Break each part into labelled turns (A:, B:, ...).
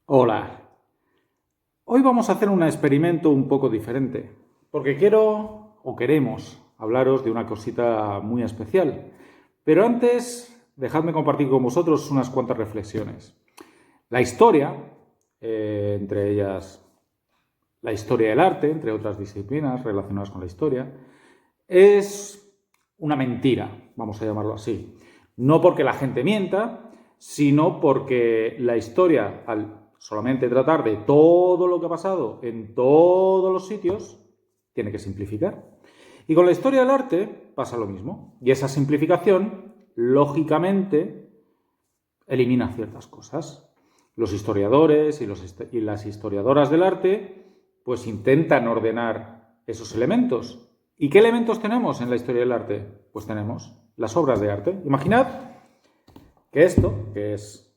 A: Hola, hoy vamos a hacer un experimento un poco diferente, porque queremos hablaros de una cosita muy especial. Pero antes, dejadme compartir con vosotros unas cuantas reflexiones. La historia, entre ellas la historia del arte, entre otras disciplinas relacionadas con la historia, es una mentira, vamos a llamarlo así. No porque la gente mienta, sino porque la historia, al solamente tratar de todo lo que ha pasado en todos los sitios, tiene que simplificar. Y con la historia del arte pasa lo mismo. Y esa simplificación, lógicamente, elimina ciertas cosas. Los historiadores y las historiadoras del arte pues intentan ordenar esos elementos. ¿Y qué elementos tenemos en la historia del arte? Pues tenemos las obras de arte. Imaginad que esto, que es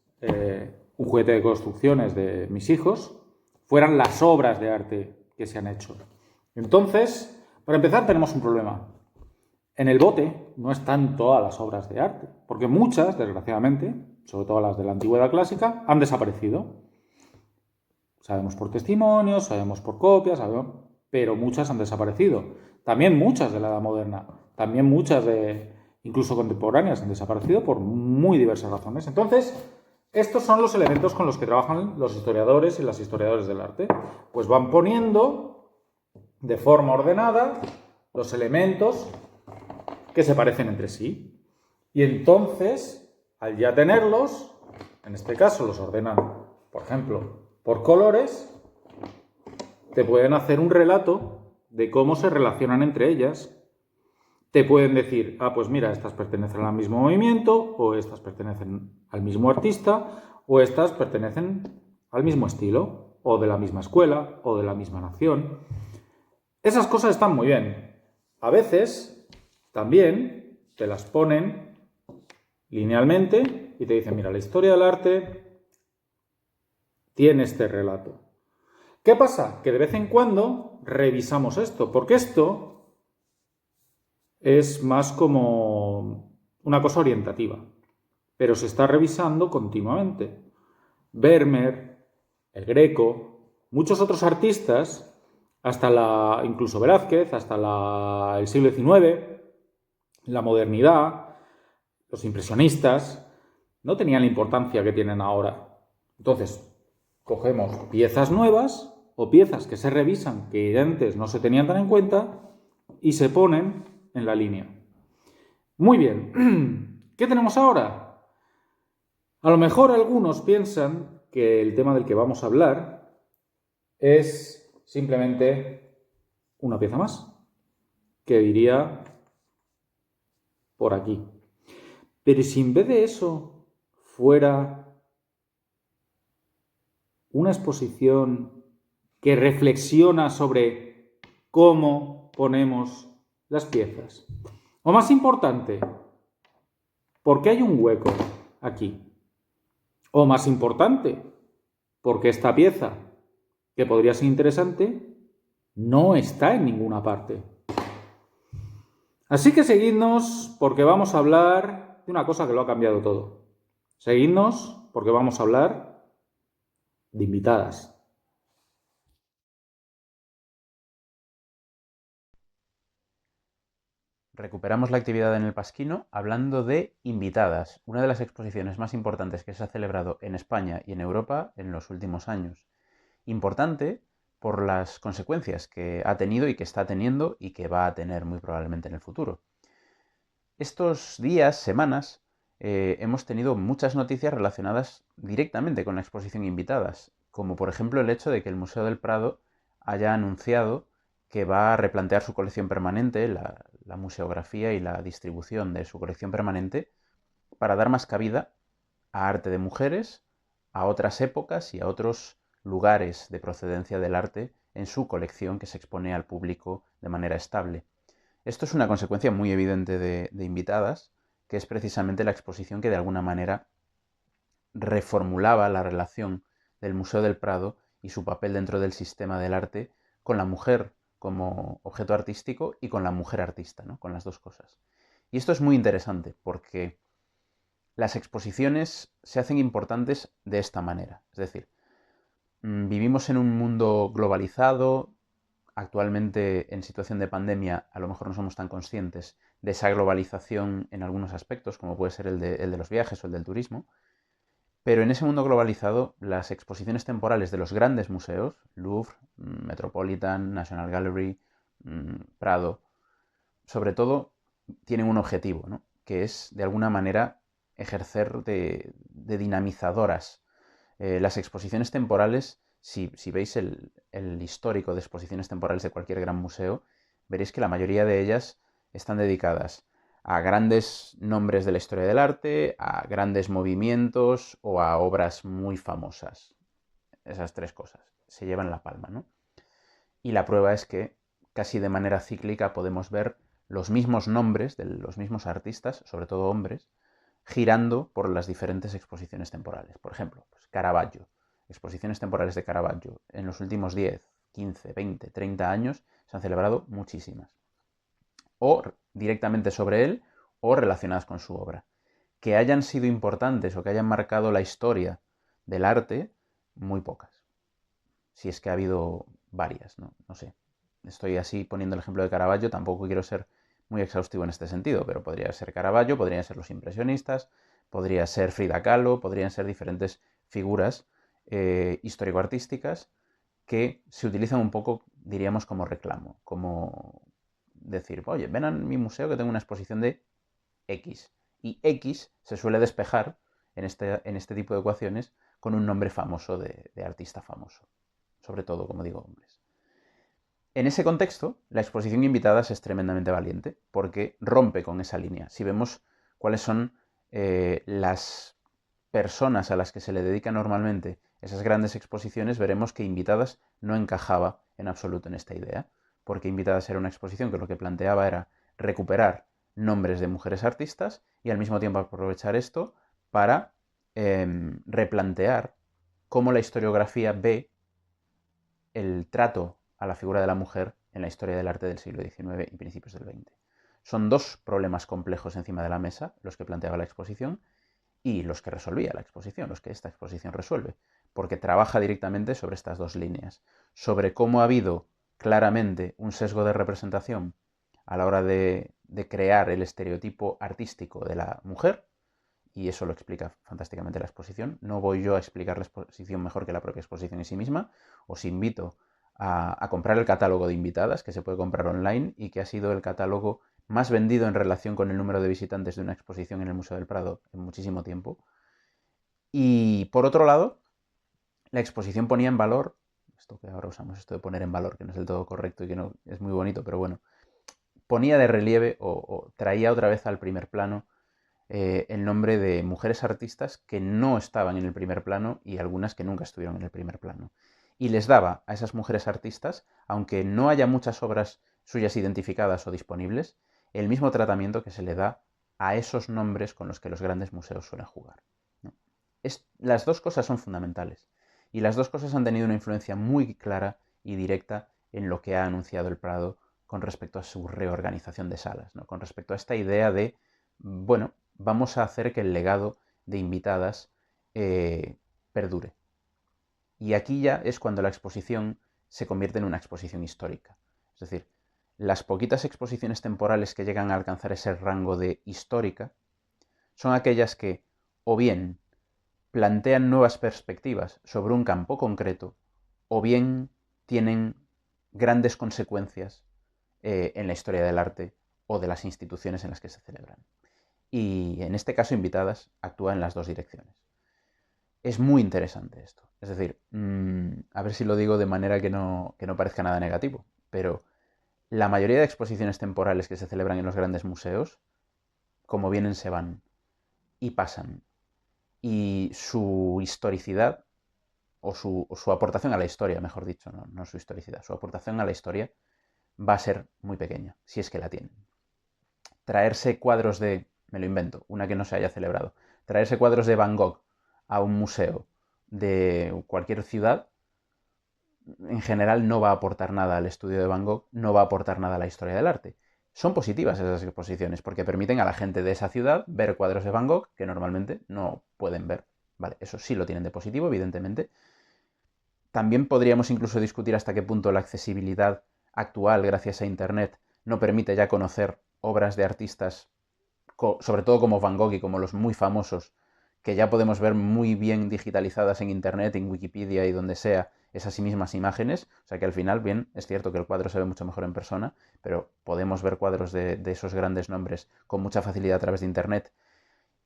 A: un juguete de construcciones de mis hijos, fueran las obras de arte que se han hecho. Entonces, para empezar, tenemos un problema. En el bote no están todas las obras de arte, porque muchas, desgraciadamente, sobre todo las de la antigüedad clásica, han desaparecido. Sabemos por testimonios, sabemos por copias, pero muchas han desaparecido. También muchas de la Edad Moderna, también muchas de incluso contemporáneas han desaparecido por muy diversas razones. Entonces, estos son los elementos con los que trabajan los historiadores y las historiadoras del arte. Pues van poniendo de forma ordenada los elementos que se parecen entre sí. Y entonces, al ya tenerlos, en este caso los ordenan, por ejemplo, por colores, te pueden hacer un relato de cómo se relacionan entre ellas. Te pueden decir, pues mira, estas pertenecen al mismo movimiento, o estas pertenecen al mismo artista, o estas pertenecen al mismo estilo, o de la misma escuela, o de la misma nación. Esas cosas están muy bien. A veces también te las ponen linealmente y te dicen, mira, la historia del arte tiene este relato. ¿Qué pasa? Que de vez en cuando revisamos esto, porque esto es más como una cosa orientativa, pero se está revisando continuamente. Vermeer, el Greco, muchos otros artistas, incluso Velázquez, hasta el siglo XIX, la modernidad, los impresionistas, no tenían la importancia que tienen ahora. Entonces, cogemos piezas nuevas o piezas que se revisan que antes no se tenían tan en cuenta y se ponen en la línea. Muy bien, ¿qué tenemos ahora? A lo mejor algunos piensan que el tema del que vamos a hablar es simplemente una pieza más, que iría por aquí. Pero si en vez de eso fuera una exposición que reflexiona sobre cómo ponemos las piezas. O más importante, ¿por qué hay un hueco aquí? O más importante, porque esta pieza, que podría ser interesante, no está en ninguna parte. Así que seguidnos porque vamos a hablar de una cosa que lo ha cambiado todo. Seguidnos porque vamos a hablar de invitadas.
B: Recuperamos la actividad en el Pasquino hablando de invitadas, una de las exposiciones más importantes que se ha celebrado en España y en Europa en los últimos años. Importante por las consecuencias que ha tenido y que está teniendo y que va a tener muy probablemente en el futuro. Estos días, semanas, hemos tenido muchas noticias relacionadas directamente con la exposición invitadas, como por ejemplo el hecho de que el Museo del Prado haya anunciado que va a replantear su colección permanente, la museografía y la distribución de su colección permanente, para dar más cabida a arte de mujeres, a otras épocas y a otros lugares de procedencia del arte en su colección que se expone al público de manera estable. Esto es una consecuencia muy evidente de Invitadas, que es precisamente la exposición que de alguna manera reformulaba la relación del Museo del Prado y su papel dentro del sistema del arte con la mujer como objeto artístico y con la mujer artista, ¿no? Con las dos cosas. Y esto es muy interesante porque las exposiciones se hacen importantes de esta manera. Es decir, Vivimos en un mundo globalizado. Actualmente, en situación de pandemia, a lo mejor no somos tan conscientes de esa globalización en algunos aspectos, como puede ser el de los viajes o el del turismo. Pero en ese mundo globalizado, las exposiciones temporales de los grandes museos, Louvre, Metropolitan, National Gallery, Prado, sobre todo tienen un objetivo, ¿no? Que es, de alguna manera, ejercer de dinamizadoras. Las exposiciones temporales, si veis el histórico de exposiciones temporales de cualquier gran museo, veréis que la mayoría de ellas están dedicadas a grandes nombres de la historia del arte, a grandes movimientos o a obras muy famosas. Esas tres cosas se llevan la palma, ¿no? Y la prueba es que casi de manera cíclica podemos ver los mismos nombres de los mismos artistas, sobre todo hombres, girando por las diferentes exposiciones temporales. Por ejemplo, pues Caravaggio. Exposiciones temporales de Caravaggio. En los últimos 10, 15, 20, 30 años se han celebrado muchísimas. O directamente sobre él o relacionadas con su obra. Que hayan sido importantes o que hayan marcado la historia del arte, muy pocas. Si es que ha habido varias, ¿no? No sé. Estoy así poniendo el ejemplo de Caravaggio, tampoco quiero ser muy exhaustivo en este sentido, pero podría ser Caravaggio, podrían ser los impresionistas, podría ser Frida Kahlo, podrían ser diferentes figuras histórico-artísticas que se utilizan un poco, diríamos, como reclamo, como decir, oye, ven a mi museo que tengo una exposición de X. Y X se suele despejar en este tipo de ecuaciones con un nombre famoso de artista famoso, sobre todo, como digo, hombres. En ese contexto, la exposición invitadas es tremendamente valiente porque rompe con esa línea. Si vemos cuáles son las personas a las que se le dedica normalmente esas grandes exposiciones, veremos que Invitadas no encajaba en absoluto en esta idea, porque Invitadas era una exposición que lo que planteaba era recuperar nombres de mujeres artistas y al mismo tiempo aprovechar esto para replantear cómo la historiografía ve el trato a la figura de la mujer en la historia del arte del siglo XIX y principios del XX. Son dos problemas complejos encima de la mesa, los que planteaba la exposición, y los que resolvía la exposición, los que esta exposición resuelve, porque trabaja directamente sobre estas dos líneas, sobre cómo ha habido claramente un sesgo de representación a la hora de crear el estereotipo artístico de la mujer, y eso lo explica fantásticamente la exposición. No voy yo a explicar la exposición mejor que la propia exposición en sí misma. Os invito a comprar el catálogo de invitadas, que se puede comprar online y que ha sido el catálogo más vendido en relación con el número de visitantes de una exposición en el Museo del Prado en muchísimo tiempo. Y por otro lado, la exposición ponía en valor, esto que ahora usamos, esto de poner en valor, que no es del todo correcto y que no es muy bonito, pero bueno, ponía de relieve o traía otra vez al primer plano el nombre de mujeres artistas que no estaban en el primer plano y algunas que nunca estuvieron en el primer plano. Y les daba a esas mujeres artistas, aunque no haya muchas obras suyas identificadas o disponibles, el mismo tratamiento que se le da a esos nombres con los que los grandes museos suelen jugar, ¿no? Las dos cosas son fundamentales y las dos cosas han tenido una influencia muy clara y directa en lo que ha anunciado el Prado con respecto a su reorganización de salas, ¿no? Con respecto a esta idea de, bueno, vamos a hacer que el legado de invitadas perdure. Y aquí ya es cuando la exposición se convierte en una exposición histórica. Es decir, las poquitas exposiciones temporales que llegan a alcanzar ese rango de histórica son aquellas que o bien plantean nuevas perspectivas sobre un campo concreto o bien tienen grandes consecuencias en la historia del arte o de las instituciones en las que se celebran. Y en este caso Invitadas actúa en las dos direcciones. Es muy interesante esto. Es decir, a ver si lo digo de manera que no parezca nada negativo, pero la mayoría de exposiciones temporales que se celebran en los grandes museos, como vienen, se van y pasan. Y su historicidad, o su aportación a la historia, mejor dicho, no su historicidad, su aportación a la historia va a ser muy pequeña, si es que la tienen. Traerse cuadros de, me lo invento, una que no se haya celebrado, traerse cuadros de Van Gogh a un museo de cualquier ciudad, en general no va a aportar nada al estudio de Van Gogh, no va a aportar nada a la historia del arte. Son positivas esas exposiciones porque permiten a la gente de esa ciudad ver cuadros de Van Gogh que normalmente no pueden ver. Vale, eso sí lo tienen de positivo, evidentemente. También podríamos incluso discutir hasta qué punto la accesibilidad actual, gracias a Internet, no permite ya conocer obras de artistas, sobre todo como Van Gogh y como los muy famosos, que ya podemos ver muy bien digitalizadas en Internet, en Wikipedia y donde sea, esas mismas imágenes. O sea que al final, bien, es cierto que el cuadro se ve mucho mejor en persona, pero podemos ver cuadros de esos grandes nombres con mucha facilidad a través de Internet,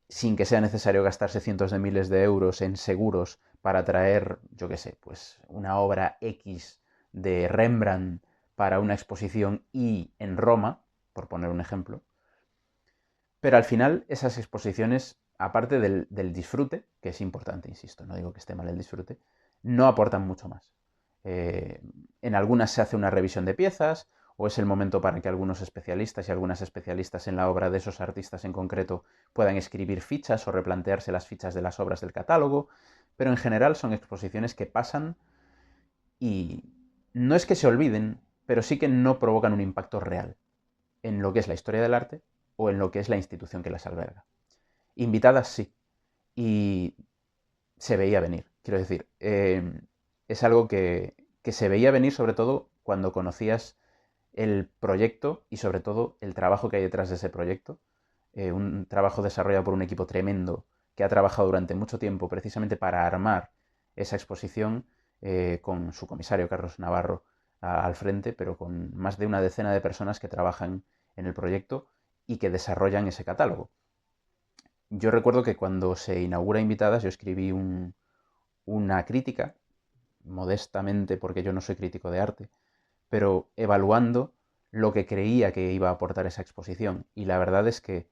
B: sin que sea necesario gastarse cientos de miles de euros en seguros para traer, yo qué sé, pues una obra X de Rembrandt para una exposición y en Roma, por poner un ejemplo. Pero al final esas exposiciones, aparte del disfrute, que es importante, insisto, no digo que esté mal el disfrute, no aportan mucho más. En algunas se hace una revisión de piezas, o es el momento para que algunos especialistas y algunas especialistas en la obra de esos artistas en concreto puedan escribir fichas o replantearse las fichas de las obras del catálogo, pero en general son exposiciones que pasan y no es que se olviden, pero sí que no provocan un impacto real en lo que es la historia del arte o en lo que es la institución que las alberga. Invitadas sí, y se veía venir, quiero decir, es algo que se veía venir sobre todo cuando conocías el proyecto y sobre todo el trabajo que hay detrás de ese proyecto, un trabajo desarrollado por un equipo tremendo que ha trabajado durante mucho tiempo precisamente para armar esa exposición, con su comisario Carlos Navarro al frente, pero con más de una decena de personas que trabajan en el proyecto y que desarrollan ese catálogo. Yo recuerdo que cuando se inaugura Invitadas yo escribí una crítica, modestamente porque yo no soy crítico de arte, pero evaluando lo que creía que iba a aportar esa exposición. Y la verdad es que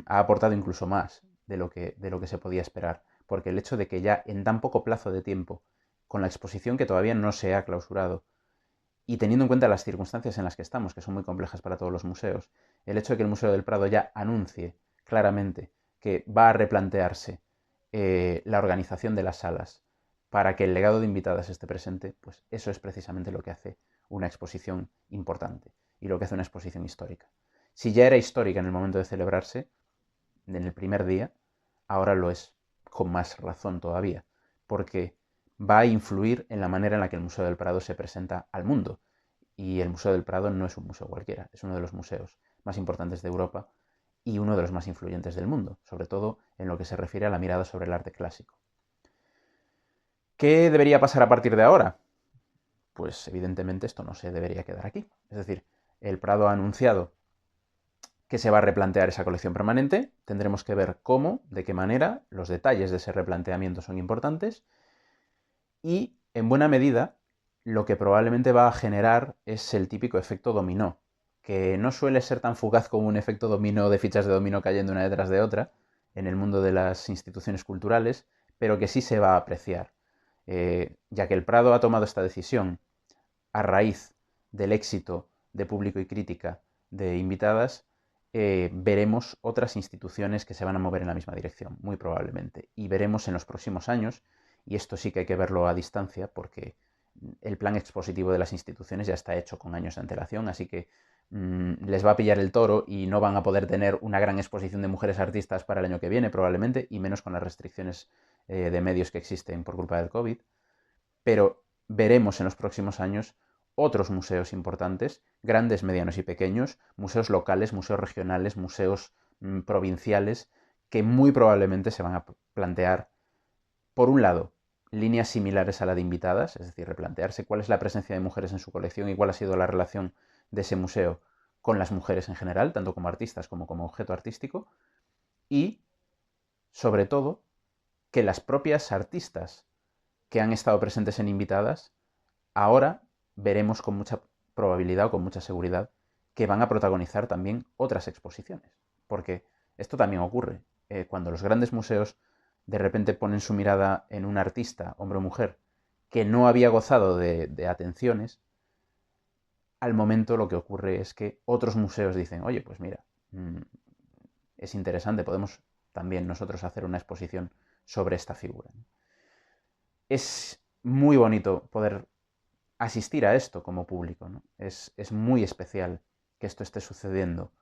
B: ha aportado incluso más de lo que se podía esperar. Porque el hecho de que ya en tan poco plazo de tiempo, con la exposición que todavía no se ha clausurado, y teniendo en cuenta las circunstancias en las que estamos, que son muy complejas para todos los museos, el hecho de que el Museo del Prado ya anuncie claramente que va a replantearse la organización de las salas para que el legado de invitadas esté presente, pues eso es precisamente lo que hace una exposición importante y lo que hace una exposición histórica. Si ya era histórica en el momento de celebrarse, en el primer día, ahora lo es con más razón todavía, porque va a influir en la manera en la que el Museo del Prado se presenta al mundo. Y el Museo del Prado no es un museo cualquiera, es uno de los museos más importantes de Europa y uno de los más influyentes del mundo, sobre todo en lo que se refiere a la mirada sobre el arte clásico. ¿Qué debería pasar a partir de ahora? Pues evidentemente esto no se debería quedar aquí. Es decir, el Prado ha anunciado que se va a replantear esa colección permanente, tendremos que ver cómo, de qué manera, los detalles de ese replanteamiento son importantes y, en buena medida, lo que probablemente va a generar es el típico efecto dominó, que no suele ser tan fugaz como un efecto dominó de fichas de dominó cayendo una detrás de otra en el mundo de las instituciones culturales, pero que sí se va a apreciar, ya que el Prado ha tomado esta decisión a raíz del éxito de público y crítica de invitadas, veremos otras instituciones que se van a mover en la misma dirección, muy probablemente. Y veremos en los próximos años, y esto sí que hay que verlo a distancia, porque el plan expositivo de las instituciones ya está hecho con años de antelación, así que les va a pillar el toro y no van a poder tener una gran exposición de mujeres artistas para el año que viene, probablemente, y menos con las restricciones de medios que existen por culpa del COVID. Pero veremos en los próximos años otros museos importantes, grandes, medianos y pequeños, museos locales, museos regionales, museos provinciales, que muy probablemente se van a plantear, por un lado, líneas similares a la de invitadas, es decir, replantearse cuál es la presencia de mujeres en su colección y cuál ha sido la relación de ese museo con las mujeres en general, tanto como artistas como objeto artístico, y, sobre todo, que las propias artistas que han estado presentes en invitadas, ahora veremos con mucha probabilidad o con mucha seguridad que van a protagonizar también otras exposiciones. Porque esto también ocurre. Cuando los grandes museos de repente ponen su mirada en un artista, hombre o mujer, que no había gozado de atenciones, al momento lo que ocurre es que otros museos dicen, oye, pues mira, es interesante, podemos también nosotros hacer una exposición sobre esta figura. Es muy bonito poder asistir a esto como público, ¿no? Es muy especial que esto esté sucediendo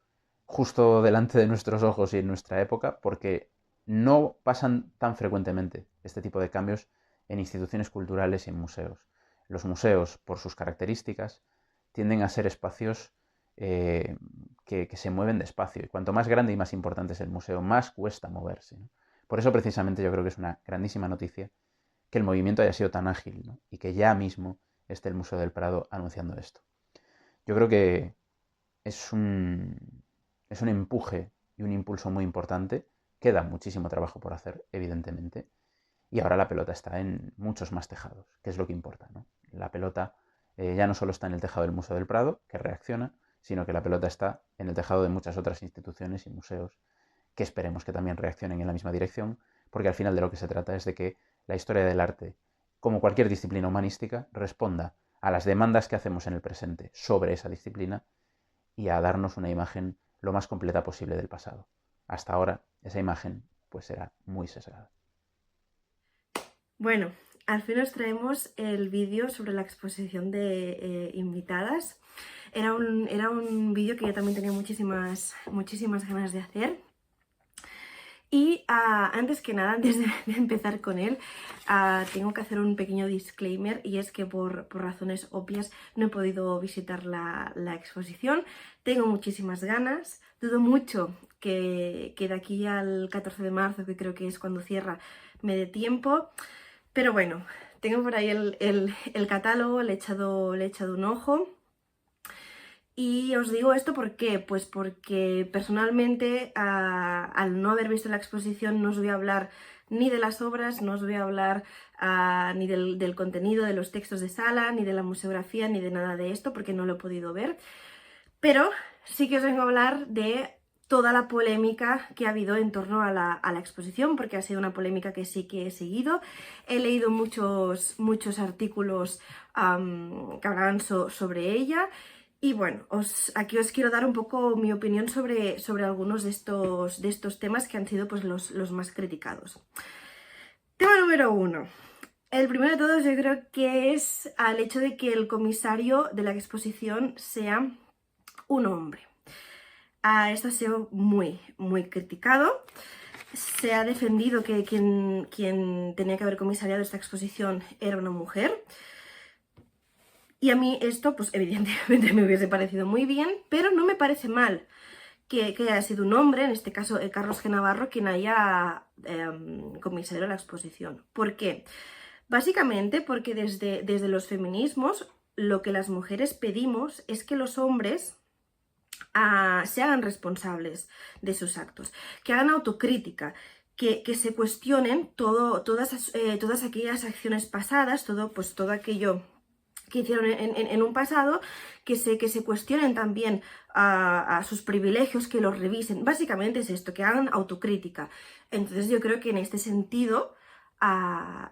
B: justo delante de nuestros ojos y en nuestra época, porque no pasan tan frecuentemente este tipo de cambios en instituciones culturales y en museos. Los museos, por sus características, tienden a ser espacios que se mueven despacio. Y cuanto más grande y más importante es el museo, más cuesta moverse, ¿no? Por eso precisamente yo creo que es una grandísima noticia que el movimiento haya sido tan ágil, ¿no? Y que ya mismo esté el Museo del Prado anunciando esto. Yo creo que es un empuje y un impulso muy importante. Queda muchísimo trabajo por hacer, evidentemente. Y ahora la pelota está en muchos más tejados, que es lo que importa, ¿no? La pelota ya no solo está en el tejado del Museo del Prado, que reacciona, sino que la pelota está en el tejado de muchas otras instituciones y museos que esperemos que también reaccionen en la misma dirección, porque al final de lo que se trata es de que la historia del arte, como cualquier disciplina humanística, responda a las demandas que hacemos en el presente sobre esa disciplina y a darnos una imagen lo más completa posible del pasado. Hasta ahora, esa imagen pues será muy sesgada.
C: Bueno, al fin os traemos el vídeo sobre la exposición de invitadas. Era un vídeo que yo también tenía muchísimas ganas de hacer. Y antes que nada, antes de empezar con él, tengo que hacer un pequeño disclaimer, y es que por razones obvias no he podido visitar la exposición. Tengo muchísimas ganas, dudo mucho que de aquí al 14 de marzo, que creo que es cuando cierra, me dé tiempo. Pero bueno, tengo por ahí el catálogo, le he echado un ojo. Y os digo esto ¿por qué? Pues porque personalmente, al no haber visto la exposición, no os voy a hablar ni de las obras, no os voy a hablar ni del contenido, de los textos de sala, ni de la museografía, ni de nada de esto, porque no lo he podido ver. Pero sí que os vengo a hablar de toda la polémica que ha habido en torno a la exposición, porque ha sido una polémica que sí que he seguido. He leído muchos artículos que hablaban sobre ella. Y bueno, aquí os quiero dar un poco mi opinión sobre algunos de estos temas que han sido pues, los más criticados. Tema número 1. El primero de todos yo creo que es el hecho de que el comisario de la exposición sea un hombre. Esto ha sido muy criticado. Se ha defendido que quien tenía que haber comisariado esta exposición era una mujer. Y a mí esto, pues evidentemente me hubiese parecido muy bien, pero no me parece mal que haya sido un hombre, en este caso Carlos G. Navarro, quien haya comisariado la exposición. ¿Por qué? Básicamente porque desde los feminismos lo que las mujeres pedimos es que los hombres se hagan responsables de sus actos, que hagan autocrítica, que se cuestionen todas aquellas acciones pasadas, todo aquello que hicieron en un pasado, que se cuestionen también a sus privilegios, que los revisen. Básicamente es esto, que hagan autocrítica. Entonces yo creo que en este sentido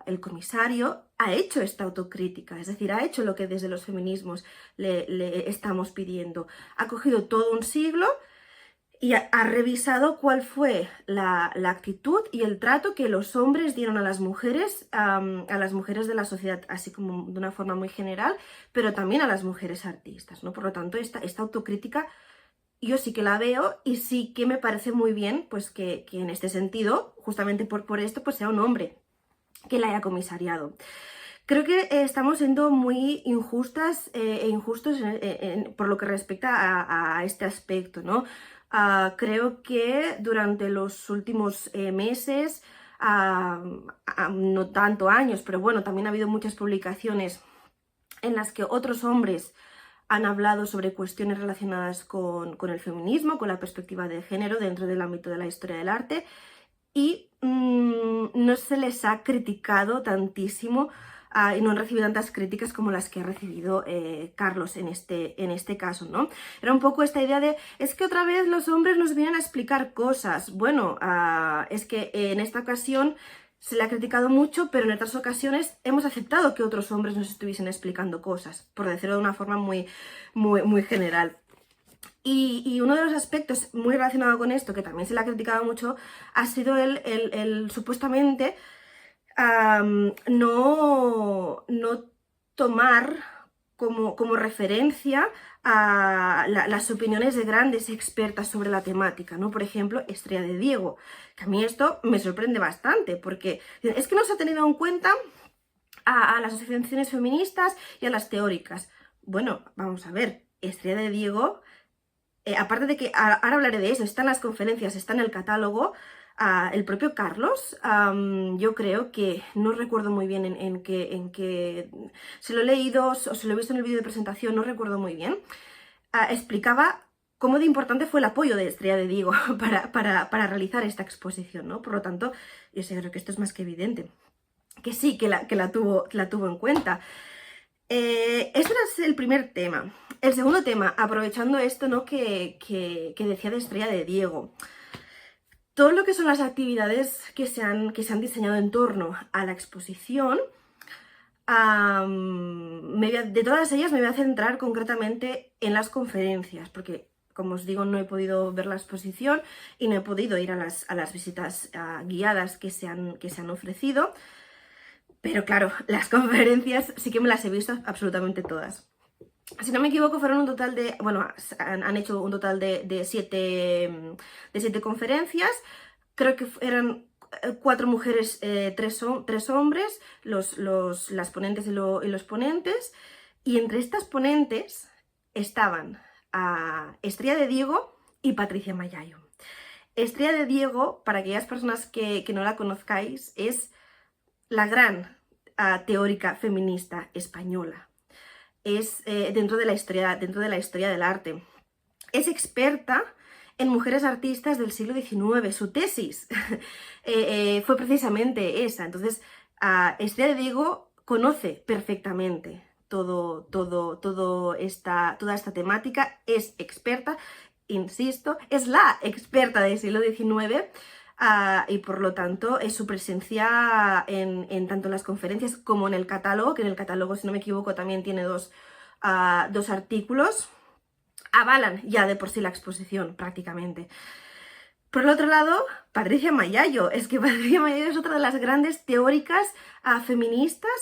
C: el comisario ha hecho esta autocrítica, es decir, ha hecho lo que desde los feminismos le estamos pidiendo. Ha cogido todo un siglo y ha revisado cuál fue la actitud y el trato que los hombres dieron a las mujeres de la sociedad, así como de una forma muy general, pero también a las mujeres artistas, ¿no? Por lo tanto, esta autocrítica yo sí que la veo y sí que me parece muy bien pues, que en este sentido, justamente por esto, pues sea un hombre que la haya comisariado. Creo que estamos siendo muy injustas e injustos por lo que respecta a este aspecto, ¿no? Creo que durante los últimos meses, no tanto años, pero bueno, también ha habido muchas publicaciones en las que otros hombres han hablado sobre cuestiones relacionadas con el feminismo, con la perspectiva de género dentro del ámbito de la historia del arte, y no se les ha criticado tantísimo y no han recibido tantas críticas como las que ha recibido Carlos en este caso, ¿no? Era un poco esta idea de, es que otra vez los hombres nos vienen a explicar cosas. Bueno, es que en esta ocasión se le ha criticado mucho, pero en otras ocasiones hemos aceptado que otros hombres nos estuviesen explicando cosas, por decirlo de una forma muy general. Y uno de los aspectos muy relacionado con esto, que también se le ha criticado mucho, ha sido el supuestamente no tomar como referencia a las opiniones de grandes expertas sobre la temática, ¿no? Por ejemplo, Estrella de Diego, que a mí esto me sorprende bastante, porque es que no se ha tenido en cuenta a las asociaciones feministas y a las teóricas. Bueno, vamos a ver, Estrella de Diego, aparte de que ahora hablaré de eso, está en las conferencias, está en el catálogo, el propio Carlos, yo creo que, no recuerdo muy bien en qué, se lo he leído o se lo he visto en el vídeo de presentación, no recuerdo muy bien, explicaba cómo de importante fue el apoyo de Estrella de Diego para realizar esta exposición, ¿no? Por lo tanto, yo sé, creo que esto es más que evidente. Que sí, que la tuvo en cuenta. Ese era el primer tema. El segundo tema, aprovechando esto, ¿no? que decía de Estrella de Diego. Todo lo que son las actividades que se han diseñado en torno a la exposición, de todas ellas me voy a centrar concretamente en las conferencias, porque, como os digo, no he podido ver la exposición y no he podido ir a las visitas guiadas que se han ofrecido. Pero claro, las conferencias sí que me las he visto absolutamente todas. Si no me equivoco, fueron un total de... Bueno, han hecho un total de 7 conferencias. Creo que eran 4 mujeres, 3 hombres, las ponentes y los ponentes. Y entre estas ponentes estaban Estrella de Diego y Patricia Mayallo. Estrella de Diego, para aquellas personas que no la conozcáis, es la gran teórica feminista española. Es dentro de la historia del arte. Es experta en mujeres artistas del siglo XIX. Su tesis fue precisamente esa. Entonces, Estrella de Diego conoce perfectamente toda esta temática. Es experta, insisto, es la experta del siglo XIX. Y por lo tanto su presencia en tanto en las conferencias como en el catálogo, que en el catálogo, si no me equivoco, también tiene dos artículos, avalan ya de por sí la exposición prácticamente. Por el otro lado, Patricia Mayallo. Es que Patricia Mayallo es otra de las grandes teóricas feministas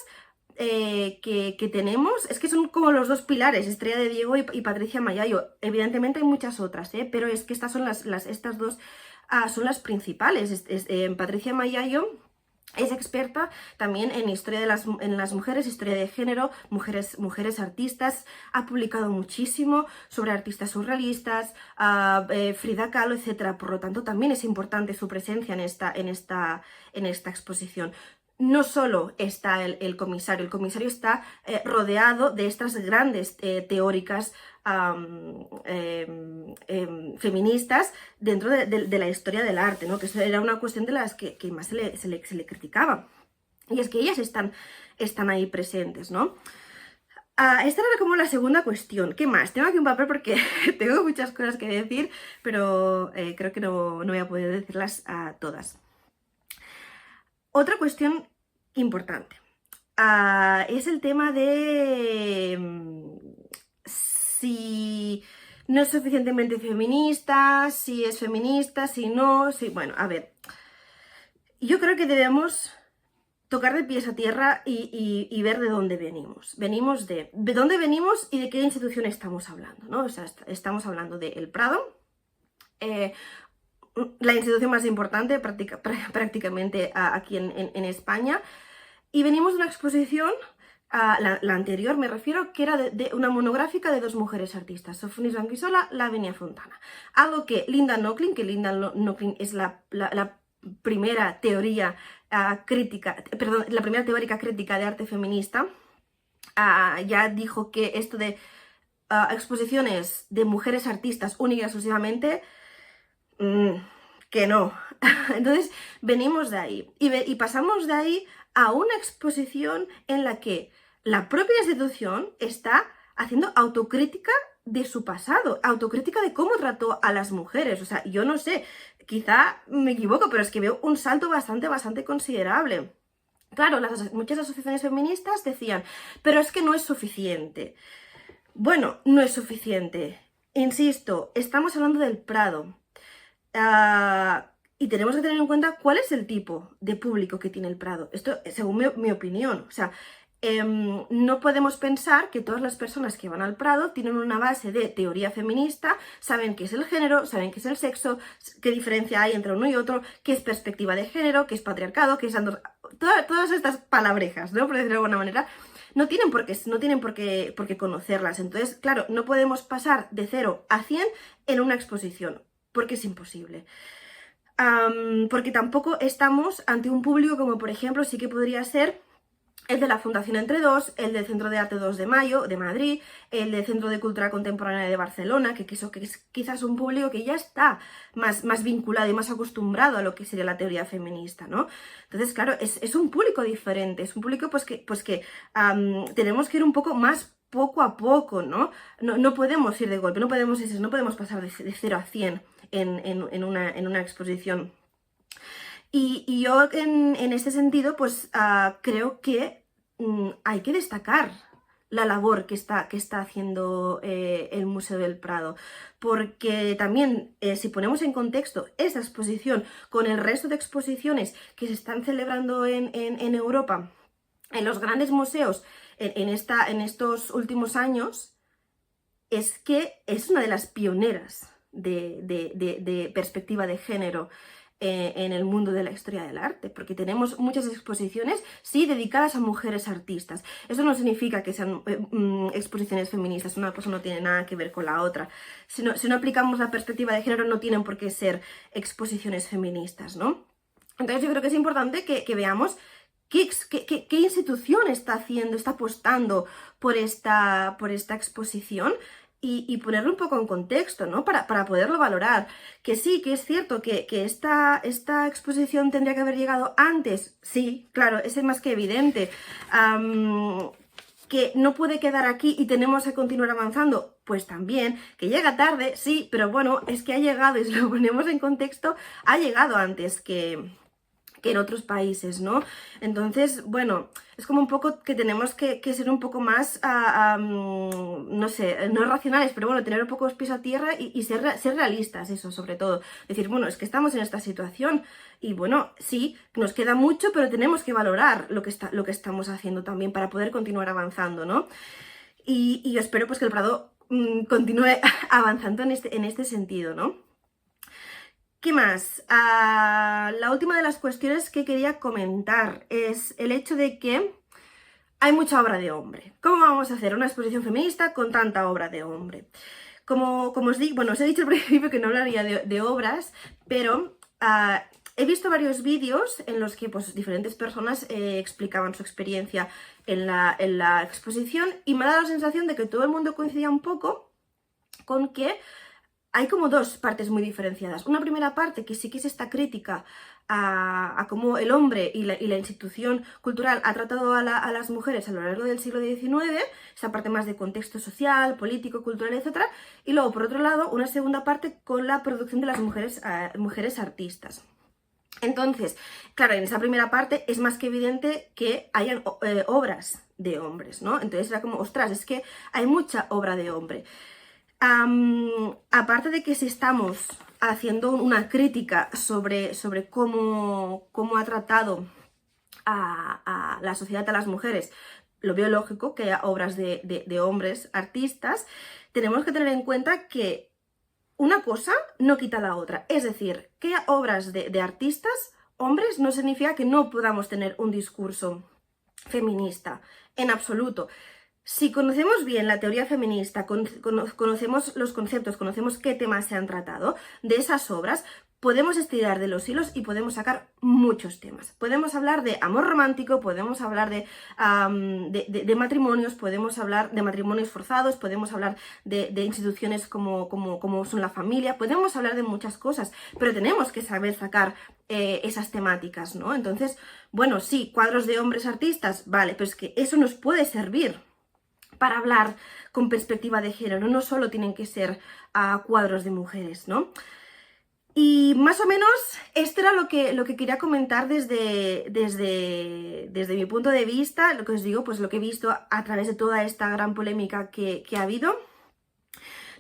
C: que tenemos. Es que son como los dos pilares, Estrella de Diego y Patricia Mayallo. Evidentemente hay muchas otras, pero es que estas son estas dos son las principales. Patricia Mayallo es experta también en historia en las mujeres, historia de género, mujeres artistas. Ha publicado muchísimo sobre artistas surrealistas, Frida Kahlo, etc. Por lo tanto, también es importante su presencia en esta exposición. No solo está el comisario está rodeado de estas grandes teóricas feministas dentro de la historia del arte, ¿no? Que eso era una cuestión de las que más se le criticaba. Y es que ellas están ahí presentes, ¿no? Esta era como la segunda cuestión. ¿Qué más? Tengo aquí un papel porque tengo muchas cosas que decir, pero creo que no voy a poder decirlas todas. Otra cuestión importante es el tema de si no es suficientemente feminista, si es feminista, si no, si... Bueno, a ver, yo creo que debemos tocar de pies a tierra y ver de dónde venimos. Venimos de dónde venimos y de qué institución estamos hablando, ¿no? O sea, estamos hablando de El Prado, la institución más importante prácticamente aquí en España, y venimos de una exposición, la anterior me refiero, que era de una monográfica de 2 mujeres artistas, Sofonis Anguissola, Lavenia Fontana. Algo que Linda Nochlin, es la primera teoría la primera teórica crítica de arte feminista, ya dijo que esto de exposiciones de mujeres artistas únicas y exclusivamente, que no. Entonces venimos de ahí y pasamos de ahí a una exposición en la que la propia institución está haciendo autocrítica de su pasado, autocrítica de cómo trató a las mujeres. O sea, yo no sé, quizá me equivoco, pero es que veo un salto bastante considerable. Claro, muchas asociaciones feministas decían, pero es que no es suficiente. Bueno, no es suficiente. Insisto, estamos hablando del Prado. Y tenemos que tener en cuenta cuál es el tipo de público que tiene el Prado. Esto, según mi opinión, o sea, no podemos pensar que todas las personas que van al Prado tienen una base de teoría feminista, saben qué es el género, saben qué es el sexo, qué diferencia hay entre uno y otro, qué es perspectiva de género, qué es patriarcado, qué es... Todas estas palabrejas, ¿no? Por decirlo de alguna manera, no tienen por qué conocerlas. Entonces, claro, no podemos pasar de 0 a 100 en una exposición, porque es imposible. Porque tampoco estamos ante un público como, por ejemplo, sí que podría ser el de la Fundación Entre Dos, el del Centro de Arte 2 de Mayo de Madrid, el del Centro de Cultura Contemporánea de Barcelona, que es quizás un público que ya está más vinculado y más acostumbrado a lo que sería la teoría feminista, ¿no? Entonces, claro, es un público diferente, es un público pues que tenemos que ir un poco más poco a poco, ¿no? No podemos ir de golpe, no podemos pasar de 0 a 100 en una exposición. Y yo en este sentido, pues creo que hay que destacar la labor que está haciendo el Museo del Prado, porque también si ponemos en contexto esa exposición con el resto de exposiciones que se están celebrando en Europa, en los grandes museos en estos últimos años, es que es una de las pioneras de perspectiva de género en el mundo de la historia del arte, porque tenemos muchas exposiciones, sí, dedicadas a mujeres artistas. Eso no significa que sean exposiciones feministas, una cosa no tiene nada que ver con la otra. Si no aplicamos la perspectiva de género, no tienen por qué ser exposiciones feministas, ¿no? Entonces yo creo que es importante que veamos qué institución está apostando por esta exposición, y ponerlo un poco en contexto, ¿no? Para poderlo valorar. Que sí, que es cierto que esta exposición tendría que haber llegado antes. Sí, claro, es más que evidente. Que no puede quedar aquí y tenemos que continuar avanzando, pues también. Que llega tarde, sí, pero bueno, es que ha llegado, y si lo ponemos en contexto, ha llegado antes que en otros países, ¿no? Entonces, bueno, es como un poco que tenemos que ser un poco más, no sé, no racionales, pero bueno, tener un poco los pies a tierra y ser realistas, eso, sobre todo. Decir, bueno, es que estamos en esta situación y bueno, sí, nos queda mucho, pero tenemos que valorar lo que estamos haciendo también para poder continuar avanzando, ¿no? Y yo espero pues que el Prado continúe avanzando en este sentido, ¿no? ¿Qué más? La última de las cuestiones que quería comentar es el hecho de que hay mucha obra de hombre. ¿Cómo vamos a hacer una exposición feminista con tanta obra de hombre? Como os digo, bueno, os he dicho al principio que no hablaría de obras, pero he visto varios vídeos en los que pues, diferentes personas explicaban su experiencia en la exposición, y me ha dado la sensación de que todo el mundo coincidía un poco con que hay como dos partes muy diferenciadas. Una primera parte que sí que es esta crítica a cómo el hombre y la institución cultural ha tratado a las mujeres a lo largo del siglo XIX, esa parte más de contexto social, político, cultural, etc. Y luego, por otro lado, una segunda parte con la producción de las mujeres artistas. Entonces, claro, en esa primera parte es más que evidente que hayan obras de hombres, ¿no? Entonces era como, ostras, es que hay mucha obra de hombre. Aparte de que si estamos haciendo una crítica sobre cómo ha tratado a la sociedad a las mujeres, lo veo lógico que haya obras de hombres artistas. Tenemos que tener en cuenta que una cosa no quita la otra. Es decir, que haya obras de artistas hombres no significa que no podamos tener un discurso feminista, en absoluto. Si conocemos bien la teoría feminista, conocemos los conceptos, conocemos qué temas se han tratado de esas obras, podemos estirar de los hilos y podemos sacar muchos temas. Podemos hablar de amor romántico, podemos hablar de matrimonios, podemos hablar de matrimonios forzados, podemos hablar de instituciones como son la familia, podemos hablar de muchas cosas, pero tenemos que saber sacar esas temáticas, ¿no? Entonces, bueno, sí, cuadros de hombres artistas, vale, pero es que eso nos puede servir para hablar con perspectiva de género, no solo tienen que ser cuadros de mujeres, ¿no? Y más o menos esto era lo que quería comentar desde mi punto de vista, lo que os digo, pues lo que he visto a través de toda esta gran polémica que ha habido.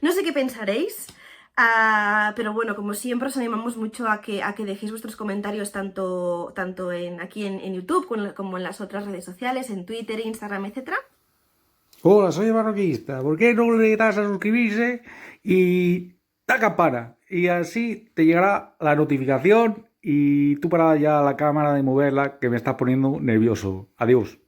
C: No sé qué pensaréis. Pero bueno, como siempre os animamos mucho a que dejéis vuestros comentarios tanto aquí en YouTube como en las otras redes sociales, en Twitter, Instagram, etcétera.
A: Hola, soy barroquista. ¿Por qué no le das a suscribirse y da campana? Y así te llegará la notificación y tú paras ya la cámara de moverla que me estás poniendo nervioso. Adiós.